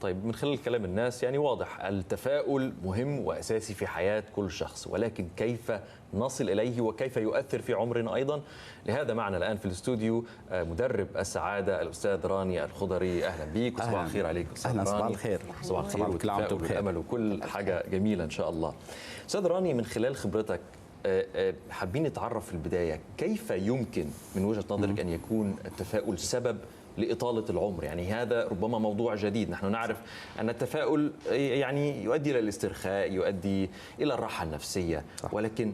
طيب، من خلال كلام الناس يعني واضح التفاؤل مهم وأساسي في حياة كل شخص، ولكن كيف نصل إليه وكيف يؤثر في عمرنا أيضا؟ لهذا معنا الآن في الاستوديو مدرب السعادة الأستاذ راني الخضري. أهلا بيك وصباح الخير عليك أستاذ راني. صباح الخير. صباح الخير والتفاؤل والأمل وكل حاجة جميلة إن شاء الله. أستاذ راني، من خلال خبرتك حابين نتعرف في البداية كيف يمكن من وجهة نظرك أن يكون التفاؤل سبب لإطالة العمر؟ يعني هذا ربما موضوع جديد، نحن نعرف أن التفاؤل يعني يؤدي إلى الاسترخاء، يؤدي إلى الراحة النفسية، صح. ولكن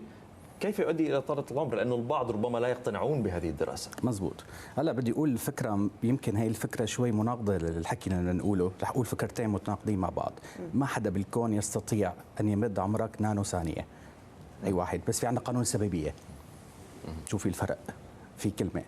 كيف يؤدي إلى إطالة العمر؟ لأنه البعض ربما لا يقتنعون بهذه الدراسة. مزبوط. هلا بدي أقول الفكرة، يمكن هي الفكرة شوي مناقضة للحكي اللي نقوله، رح أقول فكرتين متناقضين مع بعض. ما حدا بالكون يستطيع أن يمد عمرك نانو ثانية، أي واحد، بس في عندنا قانون السببية. شوفي الفرق في كلمة،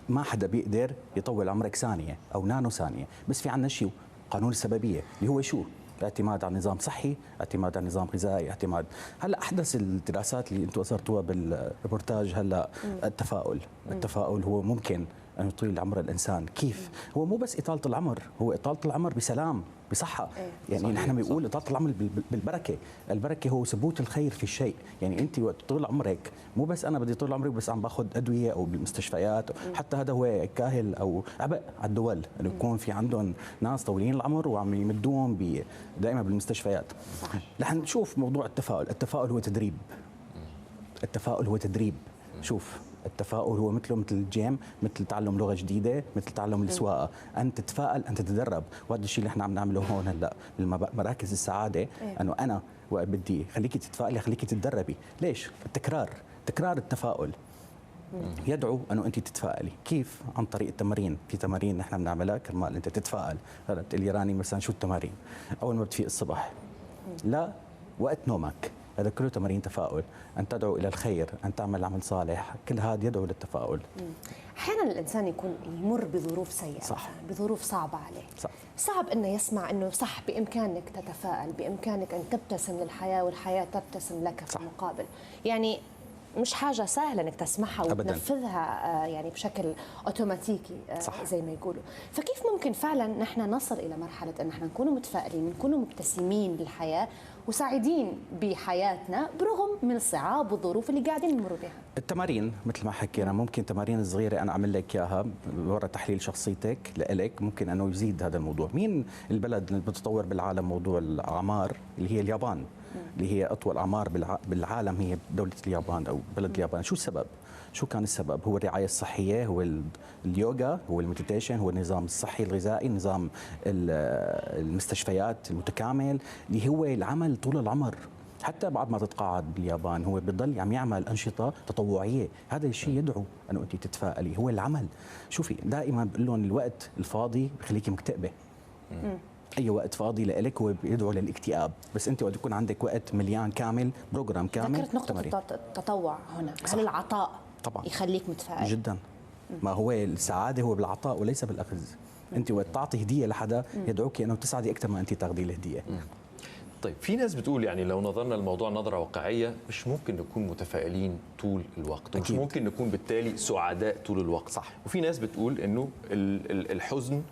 ما حدا بيقدر يطول عمرك ثانية أو نانو ثانية، بس في عندنا شيء قانون السببية اللي هو شو؟ الاعتماد على نظام صحي، اعتماد على نظام غذائي، اعتماد. هلا احدث الدراسات اللي انتم اثرتوها بالريبورتاج هلا التفاؤل هو ممكن أن يطيل عمر الإنسان. كيف؟ هو مو بس إطالة العمر، هو إطالة العمر بسلام، بصحة. يعني نحن بنقول إطالة العمر بالبركة. البركة هو ثبوت الخير في الشيء. يعني أنت وقت طول عمرك، مو بس أنا بدي طول عمري بس عم باخذ أدوية أو بالمستشفيات، حتى هذا هو كاهل أو عبء على الدول إنه يكون في عندهم ناس طويلين العمر وعم يمدوهم دائما بالمستشفيات. رح نشوف موضوع التفاؤل هو تدريب. التفاؤل هو تدريب. شوف، التفاؤل هو مثل الجيم، مثل تعلم لغه جديده، مثل تعلم السواقه. انت تتفائل، انت تتدرب، وهذا الشيء اللي احنا عم نعمله هون هلا بمراكز السعاده. انه انا وقت بدي خليكي تتفائلي، خليكي تتدربي. ليش؟ تكرار التفاؤل يدعو انه انت تتفائلي. كيف؟ عن طريق التمارين. في تمارين نحن بنعملها كرمال انت تتفائل. هلا بتقول لي راني مثلا شو التمارين؟ اول ما بتفيق الصبح، لا وقت نومك، هذا كله تمارين تفاؤل. أن تدعو إلى الخير، أن تعمل عمل صالح، كل هذا يدعو للتفاؤل. أحيانا الإنسان يمر بظروف سيئة، صح، بظروف صعبة عليه، صح. صعب أنه يسمع أنه صح بإمكانك تتفائل، بإمكانك أن تبتسم للحياة والحياة تبتسم لك في المقابل. يعني مش حاجة سهلة انك تسمعها وتنفذها يعني بشكل اوتوماتيكي، زي ما يقولوا. فكيف ممكن فعلا نحن نصل الى مرحلة ان نحن نكون متفائلين، نكون مبتسمين للحياة وسعيدين بحياتنا برغم من الصعاب والظروف اللي قاعدين نمر بها؟ التمارين مثل ما حكينا، ممكن تمارين صغيرة أنا أعمل لك إياها ورا تحليل شخصيتك لإلك، ممكن أنه يزيد هذا الموضوع. مين البلد اللي بتطور بالعالم موضوع الأعمار؟ اللي هي اليابان، اللي هي أطول أعمار بالعالم، هي دولة اليابان أو بلد اليابان. شو السبب؟ شو كان السبب؟ هو الرعاية الصحية، هو اليوغا، هو المديتيشن، هو النظام الصحي الغذائي، نظام المستشفيات المتكامل، اللي هو العمل طول العمر. حتى بعد ما تتقاعد باليابان هو بيضل عم يعمل أنشطة تطوعية. هذا الشيء يدعو أنه أنت تتفائلي، هو العمل. شوفي، دائما بقول لهم الوقت الفاضي بخليكي مكتئبة. اي وقت فاضي لك هو بيدعو للاكتئاب، بس انت وقت يكون عندك وقت مليان كامل، بروجرام كامل. ذكرت نقطة التطوع هنا، هل العطاء طبعا يخليك متفائل؟ جدا. ما هو السعادة هو بالعطاء وليس بالأخذ. انت وقت تعطي هدية لحدا يدعوك انه تسعدي اكثر ما انت تاخذي الهدية. طيب، في ناس بتقول يعني لو نظرنا الموضوع نظرة واقعية مش ممكن نكون متفائلين طول الوقت، ومش ممكن نكون بالتالي سعداء طول الوقت. صح. وفي ناس بتقول انه الحزن،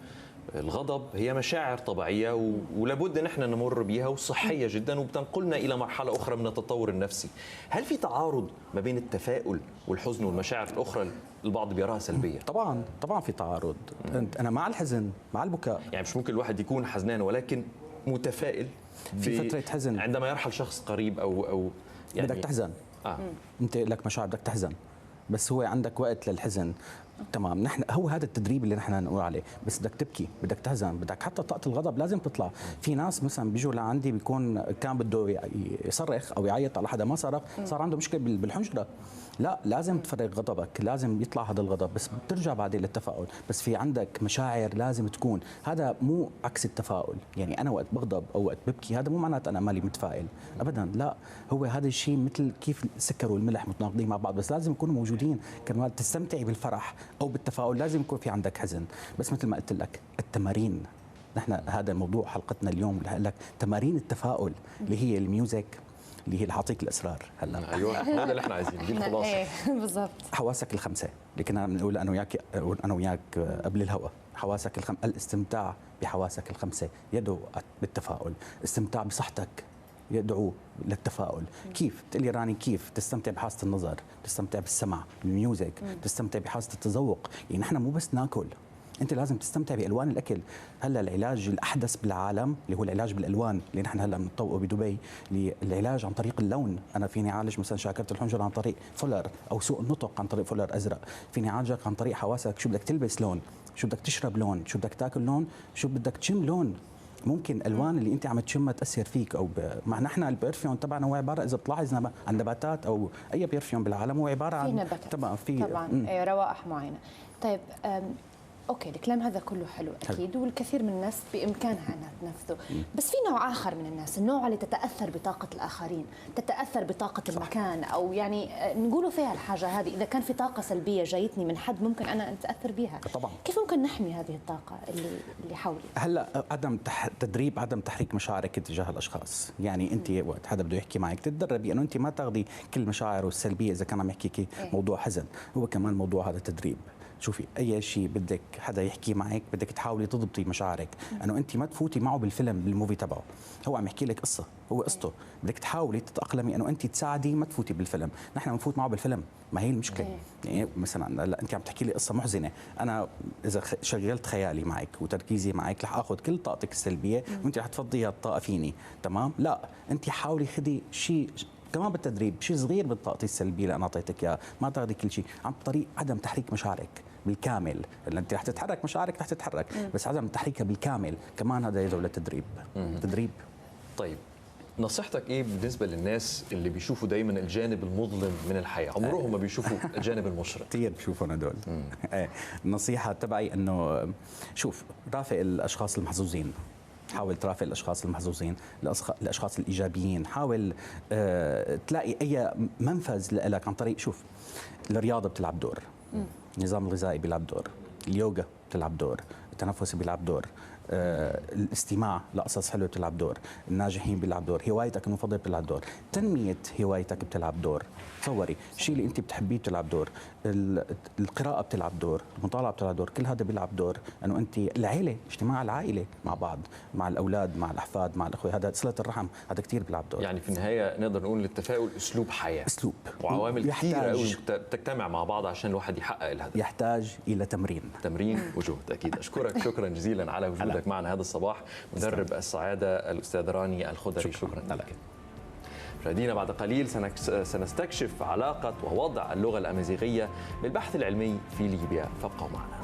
الغضب هي مشاعر طبيعية ولابد ان احنا نمر بيها وصحية جدا وبتنقلنا الى مرحلة اخرى من التطور النفسي. هل في تعارض ما بين التفاؤل والحزن والمشاعر الاخرى البعض بيراها سلبية؟ طبعا في تعارض. انا مع الحزن، مع البكاء. يعني مش ممكن الواحد يكون حزنان ولكن متفائل في فترة حزن عندما يرحل شخص قريب او يعني بدك تحزن. انت لك مشاعر بدك تحزن، بس هو عندك وقت للحزن. تمام. نحن هو هذا التدريب اللي نحن نقول عليه، بس بدك تبكي، بدك تحزن، بدك حتى طاقة الغضب لازم تطلع. في ناس مثلا بيجوا لعندي بيكون كان بده يصرخ او يعيط على حدا ما صرخ، صار عنده مشكلة بالحنجرة. لا، لازم تفرغ غضبك، لازم يطلع هذا الغضب، بس بترجع بعدين للتفاؤل. بس في عندك مشاعر لازم تكون، هذا مو عكس التفاؤل. يعني انا وقت بغضب او وقت ببكي هذا مو معناته انا مالي متفائل ابدا، لا. هو هذا الشيء مثل كيف السكر والملح متناقضين مع بعض، بس لازم يكونوا موجودين كرمال تستمتعي بالفرح او بالتفاؤل. لازم يكون في عندك حزن. بس مثل ما قلت لك التمارين، نحن هذا موضوع حلقتنا اليوم اللي هقول لك تمارين التفاؤل، اللي هي الميوزك، اللي هي اللي حاعطيك الاسرار هلا. ايوه، هذا اللي احنا عايزينه، دي الخلاصه. بالضبط. حواسك الخمسه اللي كنا بنقول انا وياك قبل الهواء. حواسك الاستمتاع بحواسك الخمسه يدعو بالتفاؤل، استمتاع بصحتك يدعو للتفاؤل. كيف تقول لي راني كيف تستمتع بحاسه النظر، تستمتع بالسمع، بالميوزك، تستمتع بحاسه التذوق؟ يعني نحن مو بس ناكل، انت لازم تستمتع بالوان الاكل. هلا العلاج الاحدث بالعالم اللي هو العلاج بالالوان اللي نحن هلا بنطوقه بدبي، العلاج عن طريق اللون. انا فيني اعالج مثلا شاكره الحنجره عن طريق فولر، او سوء النطق عن طريق فولر ازرق. فيني اعالجك عن طريق حواسك، شو بدك تلبس لون، شو بدك تشرب لون، شو بدك تاكل لون، شو بدك تشم لون. ممكن الوان اللي انت عم تشمها تاثر فيك او مع نحن البرفيوم تبعنا هو عباره، اذا بتلاحظ عن نباتات او اي برفيوم بالعالم هو عباره عن نباتات طبعا روائح معينه. طيب اوكي، الكلام هذا كله حلو اكيد، والكثير من الناس بامكانها انها تنفذه، بس في نوع اخر من الناس، النوع اللي تتاثر بطاقه الاخرين، تتاثر بطاقه المكان، او يعني نقولوا فيها الحاجه هذه، اذا كان في طاقه سلبيه جايتني من حد ممكن انا اتاثر بها. طبعا كيف ممكن نحمي هذه الطاقه اللي حولي؟ هلا عدم تدريب عدم تحريك مشاعرك تجاه الاشخاص. يعني انت وقت حدا بده يحكي معك تتدربي انه انت ما تاخذي كل مشاعره السلبيه. اذا كان عم يحكيكي موضوع حزن، هو كمان موضوع هذا تدريب. شوفي اي شيء بدك حدا يحكي معك بدك تحاولي تضبطي مشاعرك، انه انت ما تفوتي معه بالفيلم بالموفي تبعه. هو عم يحكي لك قصه، هو قصته، بدك تحاولي تتاقلمي انه انت تساعدي ما تفوتي بالفيلم. نحن بنفوت معه بالفيلم، ما هي المشكله. يعني مثلا لا انت عم تحكي لي قصه محزنه، انا اذا شغلت خيالي معك وتركيزي معك رح اخذ كل طاقتك السلبيه وانت رح تفضيها الطاقه فيني، تمام؟ لا، انت حاولي خدي شيء كمان بالتدريب، شيء صغير من طاقتي السلبيه اللي انا اعطيتك اياه، ما تاخذي كل شيء، عن طريق عدم تحريك مشاعرك بالكامل. اللي انت رح تتحرك مشاعرك رح تتحرك، بس عدم تحريكها بالكامل كمان هذا يدعو للتدريب. تدريب. طيب نصيحتك ايه بالنسبه للناس اللي بيشوفوا دايما الجانب المظلم من الحياه، عمرهم ما بيشوفوا الجانب المشرق؟ كثير بشوفوا هدول. النصيحه تبعي انه شوف، رافق الاشخاص المحظوظين، حاول ترافق الاشخاص المحظوظين، الاشخاص الايجابيين، حاول تلاقي اي منفذ لك عن طريق، شوف، الرياضه بتلعب دور، النظام الغذائي بيلعب دور، اليوغا بتلعب دور، التنفس بيلعب دور، الاستماع لقصص حلوه بتلعب دور، الناجحين بيلعب دور، هوايتك المفضله بتلعب دور، تنميه هوايتك بتلعب دور. تصوري الشيء اللي انت بتحبيه بتلعب دور، القراءه بتلعب دور، المطالعه بتلعب دور، كل هذا بيلعب دور. انه انت العيله، اجتماع العائله مع بعض، مع الاولاد، مع الاحفاد، مع الاخوه، هذا صله الرحم، هذا كثير بيلعب دور. يعني في النهايه نقدر نقول التفاؤل اسلوب حياه، اسلوب وعوامل كثيره قوي بتجتمع مع بعض عشان الواحد يحقق الهدف. يحتاج الى تمرين وجهد. اكيد اشكرك شكرا جزيلا على وجودك معنا هذا الصباح، مدرب السعاده الاستاذ راني الخضري. شكرا لك. مشاهدينا، بعد قليل سنستكشف علاقه ووضع اللغه الامازيغيه بالبحث العلمي في ليبيا، فابقوا معنا.